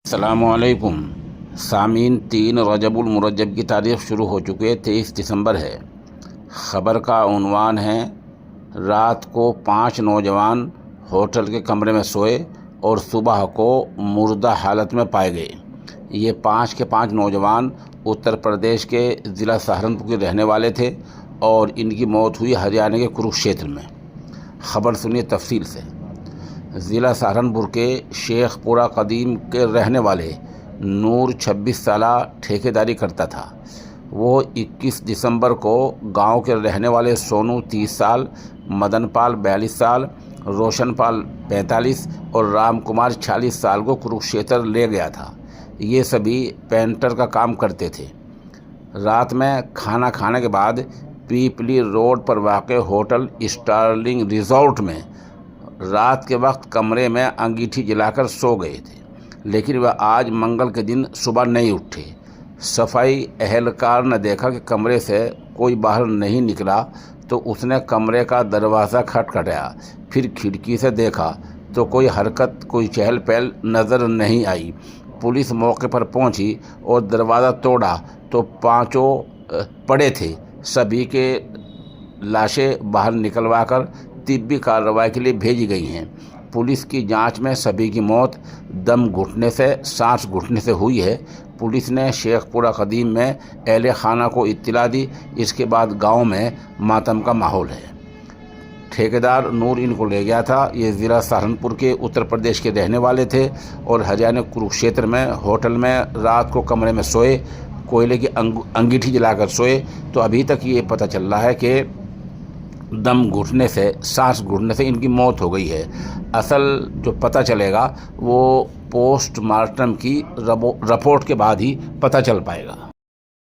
अस्सलामुअलैकुम सामीन। 3 रजबुल मुरज्जब की तारीख़ शुरू हो चुकी है, 23 दिसंबर है। ख़बर का उन्वान है, रात को 5 नौजवान होटल के कमरे में सोए और सुबह को मुर्दा हालत में पाए गए। ये 5 के 5 नौजवान उत्तर प्रदेश के ज़िला सहारनपुर के रहने वाले थे और इनकी मौत हुई हरियाणा के कुरुक्षेत्र में। ख़बर सुनिए तफसील से। ज़िला सहारनपुर के शेखपुरा कदीम के रहने वाले नूर 26 साला ठेकेदारी करता था। वो 21 दिसंबर को गांव के रहने वाले सोनू 30 साल, मदनपाल 42 साल, रोशनपाल 45 और रामकुमार 46 साल को कुरुक्षेत्र ले गया था। ये सभी पेंटर का काम करते थे। रात में खाना खाने के बाद पीपली रोड पर वाक़ होटल स्टार्लिंग रिजॉर्ट में रात के वक्त कमरे में अंगीठी जलाकर सो गए थे, लेकिन वह आज मंगल के दिन सुबह नहीं उठे। सफाई एहलकार ने देखा कि कमरे से कोई बाहर नहीं निकला तो उसने कमरे का दरवाज़ा खटखटाया। फिर खिड़की से देखा तो कोई हरकत, कोई चहल पहल नज़र नहीं आई। पुलिस मौके पर पहुंची और दरवाज़ा तोड़ा तो 5 पड़े थे। सभी के लाशें बाहर निकलवाकर तिब्बी कार्रवाई के लिए भेजी गई हैं। पुलिस की जांच में सभी की मौत दम घुटने से, सांस घुटने से हुई है। पुलिस ने शेखपुरा कदीम में अहले खाना को इत्तला दी। इसके बाद गांव में मातम का माहौल है। ठेकेदार नूर इनको ले गया था। ये ज़िला सहारनपुर के उत्तर प्रदेश के रहने वाले थे और हरियाणा कुरुक्षेत्र में होटल में रात को कमरे में सोए, कोयले की अंगीठी जलाकर सोए। तो अभी तक ये पता चल रहा है कि दम घुटने से, सांस घुटने से इनकी मौत हो गई है। असल जो पता चलेगा वो पोस्टमार्टम की रिपोर्ट के बाद ही पता चल पाएगा।